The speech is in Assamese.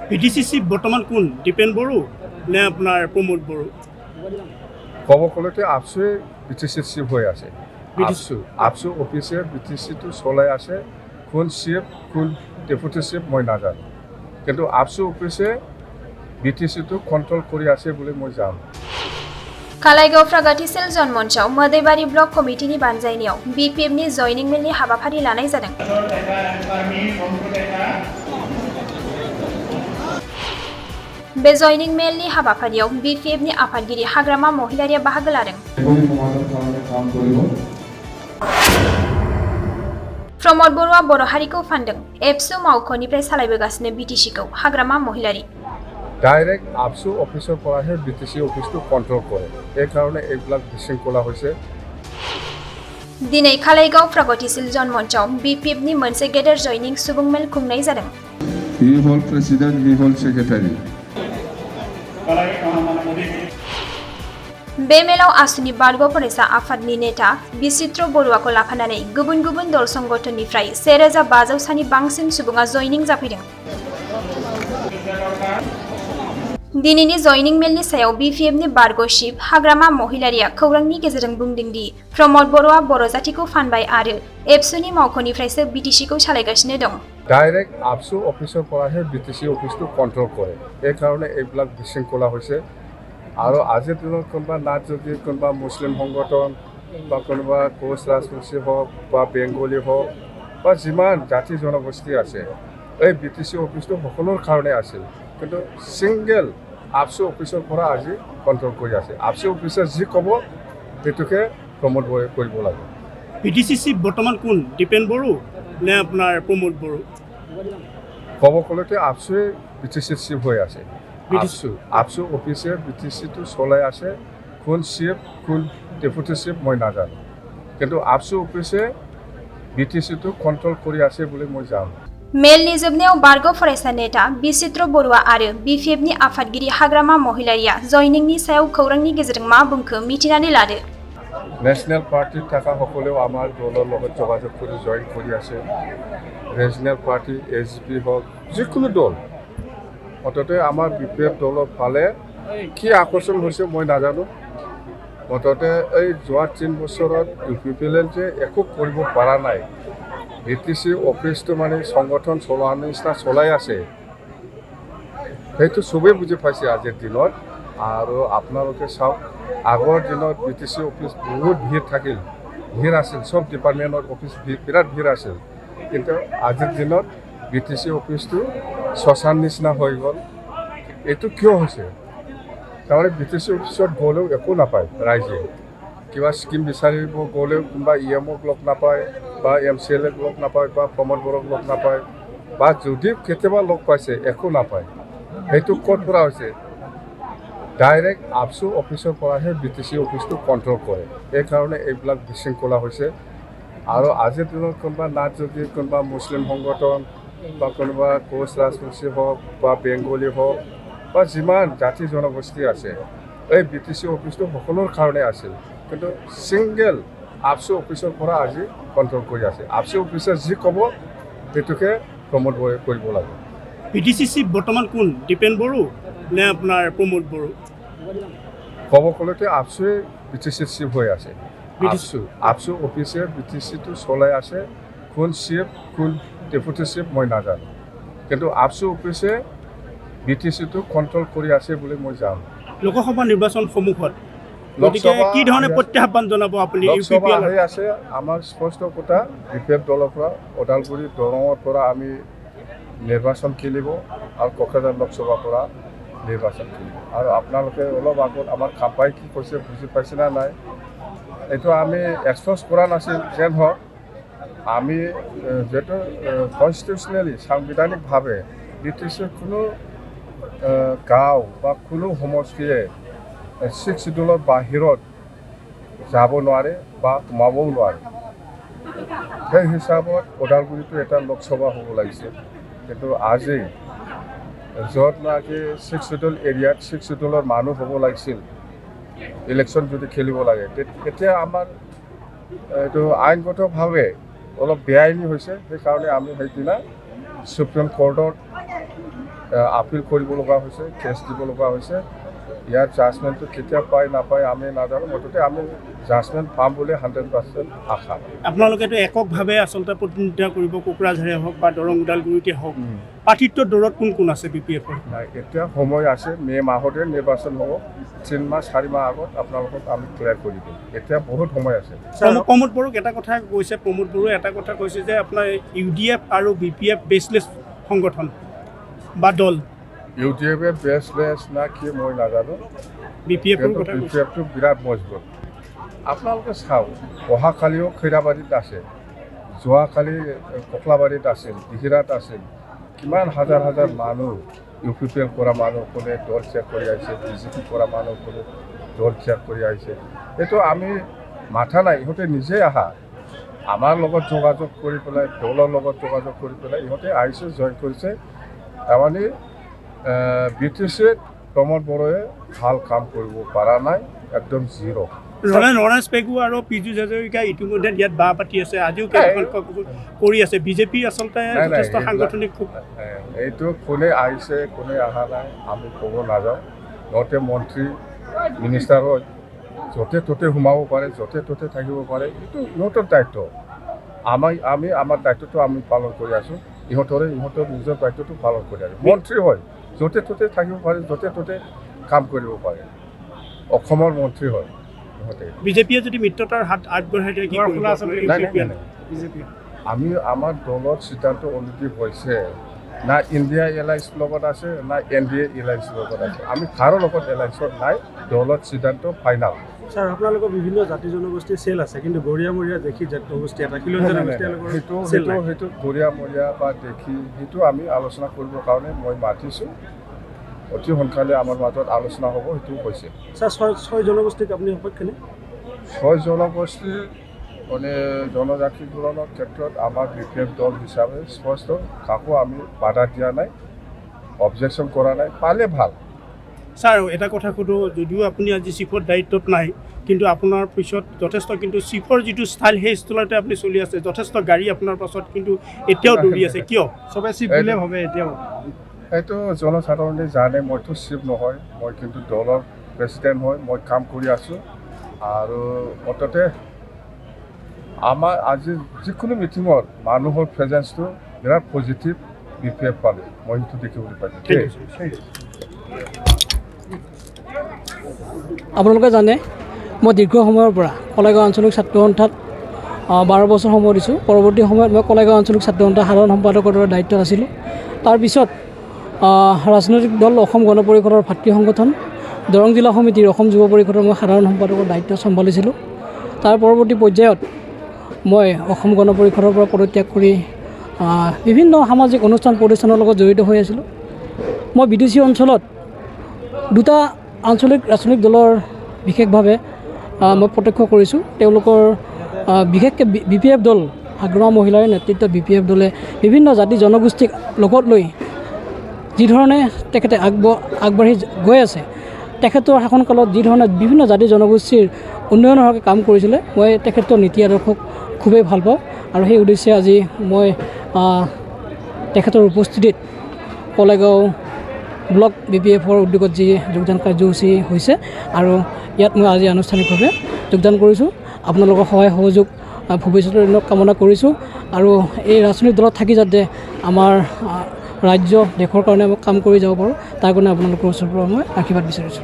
PDCC বৰ্তমান কোন দীপেন বড়ো নে আপোনাৰ প্ৰমোদ বড়ো ক'ব গ'লেতো আপচুৱে BTC চিফ হৈ আছে আপচু অফিচে BTCটো চলাই আছে কোন চিফ কোন ডেপুটি চিফ মই নাজানো কিন্তু আপচু অফিচে BTCটো কণ্ট্ৰল কৰি আছে বুলি মই জানো कालाइगाव प्रगतिशील जनमन्चआव मोदैबारि ब्लक कमिटिनि बानजायनायाव BPFनि जयनिं मेलनि हाबाफारि लानाय जादों। बे जयनिं मेलनि हाबाफारियाव BPFनि आफादगिरि हाग्रामा महिलारिया बाहागो लादों। प्रमोद बर'आ बर' हारिखौ फानदों। एबसु मावख'निफ्राय सालायबोगासिनो BTCखौ हाग्रामा महिलारि डाइरेक्ट আপচু অফিচৰ পৰাহে BTC অফিচটো কণ্ট্ৰল কৰে এই কাৰণে এইবিলাক বিশৃংখলা হৈছে दिनै कालाइगाव प्रगतिशील जनमन्चआव BPFनि मोनसे गेदेर जयनिं सुबुं मेल खुंनाय जादों। He hold president, he hold secretary. बे मेलाव आसुनि बारग' फरायसा आफादनि नेता बिचित्र बरुवाखौ लाफानानै गुबुन गुबुन दल संगठननिफ्राय 1500 सानि बांसिन सुबुङा जयनिं जाफैदों। दिनैनि जयनिं मेलनि सायाव BPFनि बारग' चिफ हाग्रामा महिलारिया खौरांनि गेजेरजों बुंदों दि प्रमोद बर'आ बर' जातिखौ फानबाय आरो एबसुनि मावख'निफ्रायसो BTCखौ सालायगासिनो दं। डाइरेक्ट আপচু অফিচৰ পৰাহে BTC অফিচটো কণ্ট্ৰল কৰে এই কাৰণে এইবিলাক বিশৃংখলা হৈছে আৰু আজিৰ দিনত কোনোবা নাট যদি কোনোবা মুছলিম সংগঠন বা কোনোবা কোচ ৰাজবংশী হওক বা বেংগলী হওক বা যিমান জাতি জনগোষ্ঠী আছে এই BTC অফিচটো সকলোৰ কাৰণে আছিল কিন্তু ছিংগল আপচু অফিচৰ পৰা আজি কণ্ট্ৰল কৰি আছে আপচু অফিচে যি ক'ব সেইটোকে প্ৰমোদ বড়োৱে কৰিব লাগে PDCC বৰ্তমান কোন দীপেন বড়ো নে আপোনাৰ প্ৰমোদ বড়ো ক'ব গ'লেতো আপচুৱে BTC চিফ হৈ আছে আপচু অফিচে BTCটো চলাই আছে কোন চিফ কোন ডেপুটি চিফ মই নাজানো কিন্তু আপচু অফিচে BTCটো কণ্ট্ৰল কৰি আছে বুলি মই জানো मेल निजोबनायाव बारग' फरायसा नेता बिचित्र बरुवा आरो BPFनि आफादगिरि हाग्रामा महिलारिया जयनिंनि सायाव खौरांनि गेजेरजों मा बुंखो मिथिनानै लादो। नेशनेल पार्टी थाका সকলেও আমাৰ দলৰ লগত যোগাযোগ কৰি জইন কৰি আছে ৰিজনেল পাৰ্টি SGP হওক যিকোনো দল মুঠতে আমাৰ BPF দলৰ ফালে কি আকৰ্ষণ হৈছে মই নাজানো মুঠতে এই যোৱা 3 বছৰত ইকুইভেলেণ্টে একো কৰিব পৰা নাই BTC অফিচটো মানে সংগঠন চলোৱাৰ নিচিনা চলাই আছে সেইটো চবেই বুজি পাইছে আজিৰ দিনত আৰু আপোনালোকে চাওক আগৰ দিনত BTC অফিচ বহুত ভিৰ আছিল সব ডিপাৰ্টমেণ্টৰ অফিচ বিৰাট ভিৰ আছিল কিন্তু আজিৰ দিনত BTC অফিচটো শ্মশান নিচিনা হৈ গ'ল এইটো কিয় হৈছে তাৰমানে BTC অফিচত গ'লেও একো নাপায় ৰাইজে কিবা স্কিম বিচাৰিব গ'লেও কোনোবা EMOক লগ নাপায় বা MCLক লগ নাপায় বা প্ৰমোদ বড়োক লগ নাপায় বা যদি কেতিয়াবা লগ পাইছে একো নাপায় সেইটো ক'ত পৰা হৈছে ডাইৰেক্ট আপচু অফিচৰ পৰাহে BTC অফিচটো কণ্ট্ৰল কৰে এই কাৰণে এইবিলাক বিশৃংখলা হৈছে আৰু আজিৰ দিনত কোনোবা নাট যদি কোনোবা মুছলিম সংগঠন বা কোনোবা কোচ ৰাজবংশী হওক বা বেংগলী হওক বা যিমান জাতি জনগোষ্ঠী আছে এই BTC অফিচটো সকলোৰ কাৰণে আছিল কিন্তু ছিংগল আপচু অফিচৰ পৰা আজি কণ্ট্ৰল কৰি আছে আপচু অফিচে যি ক'ব সেইটোকে প্ৰমোদ বড়োৱে কৰিব লাগে PDCC বৰ্তমান কোন দীপেন বড়ো নে আপোনাৰ প্ৰমোদ বড়ো ক'ব গ'লেতো আপচুৱে BTC চিফ হৈ আছে আপচু অফিচে BTCটো চলাই আছে কোন চিফ কোন ডেপুটি চিফ মই নাজানো কিন্তু আপচু অফিচে BTCটো কণ্ট্ৰল কৰি আছে বুলি মই জানো লোকসভা নিৰ্বাচন সন্মুখত গতিকে কি ধৰণে প্ৰত্যাহ্বান জনাব আপুনি লোকসভা আহি আছে আমাৰ স্পষ্ট কথা BPF দলৰ পৰা ওদালগুৰি দৰঙৰ পৰা আমি নিৰ্বাচন খেলিব আৰু কোকৰাঝাৰ লোকসভাৰ পৰা নিৰ্বাচন খেলিব আৰু আপোনালোকে অলপ আগত আমাৰ কাপাই কি কৈছে বুজি পাইছে না নাই এইটো আমি এক্সপ'জ কৰা নাছিল যেন হওক আমি যিহেতু কনষ্টিটিউচনেলি সাংবিধানিকভাৱে BTCৰ কোনো গাঁও বা কোনো সমষ্টিয়ে 6 শিডিউলৰ বাহিৰত যাব নোৱাৰে বা সোমাবও নোৱাৰে সেই হিচাপত ওদালগুৰিটো এটা লোকসভা হ'ব লাগিছিল কিন্তু আজি য'ত নাকি 6 শিডিউল এৰিয়াত 6 শিডিউলৰ মানুহ হ'ব লাগিছিল ইলেকশ্যন যদি খেলিব লাগে তেতিয়া আমাৰ এইটো আইনগতভাৱে অলপ বেআইনী হৈছে সেইকাৰণে আমি সেইদিনা সুপ্ৰিম কোৰ্টত আপিল কৰিব লগা হৈছে, কেছ দিব লগা হৈছে। ইয়াৰ জাজমেণ্টটো কেতিয়া পায় নাপায় আমি নাজানো, মুঠতে আমি জাজমেণ্ট পাম বুলি 100% আশা। আপোনালোকেতো এককভাৱে আচলতে প্ৰতিনিধিত্ব কৰিব, কোকৰাঝাৰে হওক বা দৰং ওদালগুৰিতে হওক। প্ৰাৰ্থিত্বৰ দৌৰত কোন কোন আছে BPF-ৰ? নাই, এতিয়া সময় আছে, মে' মাহতে নিৰ্বাচন হ'ব, 3 মাহ 4 মাহ আগত আপোনালোকক আমি ক্লিয়াৰ কৰি দিম, এতিয়া বহুত সময় আছে। প্ৰমোদ বড়োক এটা কথা কৈছে, প্ৰমোদ বড়োৱে এটা কথা কৈছে যে আপোনাৰ UDF আৰু BPF বেচলেছ সংগঠন বা দল। UDF-এ বেচলেছ না কি মই নাজানো, BPF-টো বিৰাট মজবুত। আপোনালোকে চাওক, অহাকালিও খৈৰাবাৰীত আছে, যোৱাকালি ককলাবাৰীত আছিল, দিহিৰাত আছিল, কিমান হাজাৰ হাজাৰ মানুহ UPPL কৰা মানুহসকলে দল ত্যাগ কৰি আহিছে, BJP কৰা মানুহসকলে দল ত্যাগ কৰি আহিছে। এইটো আমি মাথা নাই, ইহঁতে নিজেই আহা, আমাৰ লগত যোগাযোগ কৰি পেলাই, দলৰ লগত যোগাযোগ কৰি পেলাই ইহঁতে আহিছে, জইন কৰিছে। তাৰমানে BTC-ত প্ৰমোদ বড়োৱে ভাল কাম কৰিব পৰা নাই, একদম জিৰ'। নৰেশ পেগু আৰু পীযুষ হাজৰিকা ইতিমধ্যে ইয়াত বাহ পাতি আছে, আজিও কৰি আছে। BJP আচলতে যথেষ্ট সাংগঠনিক এইটো কোনে আহিছে কোনে অহা নাই আমি ক'ব নাযাওঁ। সিহঁতে মন্ত্ৰী মিনিষ্টাৰ হয়, য'তে ত'তে সোমাব পাৰে, য'তে ত'তে থাকিব পাৰে, এইটো ইহঁতৰ দায়িত্ব। আমি আমাৰ দায়িত্বটো আমি পালন কৰি আছোঁ, ইহঁতৰ নিজৰ দায়িত্বটো পালন কৰি আছোঁ। মন্ত্ৰী হয়, য'তে ত'তে থাকিব পাৰে, য'তে ত'তে কাম কৰিব পাৰে, অসমৰ মন্ত্ৰী হয়। BJP-য়ে যদি মিত্ৰতাৰ হাত আগবঢ়াই দিয়ে কি কৰিব? আমি আমাৰ দলত সিদ্ধান্ত অনুযায়ী হৈছে, না ইণ্ডিয়া এলায়েন্সৰ লগত আছে, না NDA এলায়েন্সৰ লগত আছে, আমি কাৰো লগত এলায়েন্সত নাই, দলত সিদ্ধান্ত ফাইনাল। ছাৰ, আপোনালোকৰ বিভিন্ন জাতি জনগোষ্ঠীৰ চেল আছে, কিন্তু গৰিয়ামৰীয়া দেখি জনগোষ্ঠী এটা সেইটো গৰিয়ামৰীয়া বা দেখি সেইটো আমি আলোচনা কৰিবৰ কাৰণে মই মাতিছোঁ, অতি সোনকালে আমাৰ মাজত আলোচনা হ'ব, সেইটো হৈছে। ছাৰ, 6 জনগোষ্ঠীক আপুনি সপক্ষেনে? 6 জনগোষ্ঠী মানে জনজাতিকৰণৰ ক্ষেত্ৰত আমাৰ BPF দল হিচাপে স্পষ্ট, কাকো আমি বাধা দিয়া নাই, অবজেকশ্যন কৰা নাই, পালে ভাল। ছাৰ, এটা কথা সোধোঁ, যদিও আপুনি আজি চিফৰ দায়িত্বত নাই, কিন্তু আপোনাৰ পিছত যথেষ্ট কিন্তু চিফৰ যিটো ষ্টাইল, সেই ষ্টাইলতে আপুনি চলি আছে, যথেষ্ট গাড়ী আপোনাৰ পাছত কিন্তু এতিয়াও দৌৰি আছে, কিয়? চবে চিফ বুলিয়ে ভাবে এতিয়াও। এইটো জনসাধাৰণে জানে, মইতো চিফ নহয়, মই কিন্তু দলৰ প্ৰেচিডেণ্ট হয়, মই কাম কৰি আছোঁ। আৰু মুঠতে আমাৰ আজি যিকোনো মিটিঙত মানুহৰ প্ৰেজেঞ্চটো বিৰাট পজিটিভ BPF পালে, মই সেইটো দেখিবলৈ পাইছোঁ। আপোনালোকে জানে, মই দীৰ্ঘ সময়ৰ পৰা কলাইগাঁও আঞ্চলিক ছাত্ৰ সন্থাত 12 বছৰ সময় দিছোঁ। পৰৱৰ্তী সময়ত মই কলাইগাঁও আঞ্চলিক ছাত্ৰ সন্থাৰ সাধাৰণ সম্পাদকৰ দায়িত্বত আছিলোঁ। তাৰপিছত ৰাজনৈতিক দল অসম গণ পৰিষদৰ ভাতৃ সংগঠন দৰং জিলা সমিতিৰ অসম যুৱ পৰিষদৰ মই সাধাৰণ সম্পাদকৰ দায়িত্ব চম্ভালিছিলোঁ। তাৰ পৰৱৰ্তী পৰ্যায়ত মই অসম গণ পৰিষদৰ পৰা পদত্যাগ কৰি বিভিন্ন সামাজিক অনুষ্ঠান প্ৰতিষ্ঠানৰ লগত জড়িত হৈ আছিলোঁ। মই BDC অঞ্চলত 2টা আঞ্চলিক ৰাজনৈতিক দলৰ বিশেষভাৱে মই প্ৰত্যক্ষ কৰিছোঁ। তেওঁলোকৰ বিশেষকৈ BPF দল, হাগ্ৰামা মহিলাৰ নেতৃত্বত BPF দলে বিভিন্ন জাতি জনগোষ্ঠীক লগত লৈ যিধৰণে তেখেতে আগবাঢ়ি গৈ আছে, তেখেতৰ শাসনকালত যিধৰণে বিভিন্ন জাতি জনগোষ্ঠীৰ উন্নয়নৰ হকে কাম কৰিছিলে, মই তেখেতৰ নীতি আদৰ্শক খুবেই ভাল পাওঁ। আৰু সেই উদ্দেশ্যে আজি মই তেখেতৰ উপস্থিতিত কলাইগাঁও ব্লক BPF-ৰ উদ্যোগত যি যোগদান কাৰ্যসূচী হৈছে, আৰু ইয়াত মই আজি আনুষ্ঠানিকভাৱে যোগদান কৰিছোঁ। আপোনালোকৰ সহায় সহযোগ ভৱিষ্যতৰ দিনত কামনা কৰিছোঁ, আৰু এই ৰাজনৈতিক দলত থাকি যাতে আমাৰ ৰাজ্য দেশৰ কাৰণে কাম কৰি যাব পাৰোঁ, তাৰ কাৰণে আপোনালোকৰ ওচৰৰ পৰা মই আশীৰ্বাদ বিচাৰিছোঁ।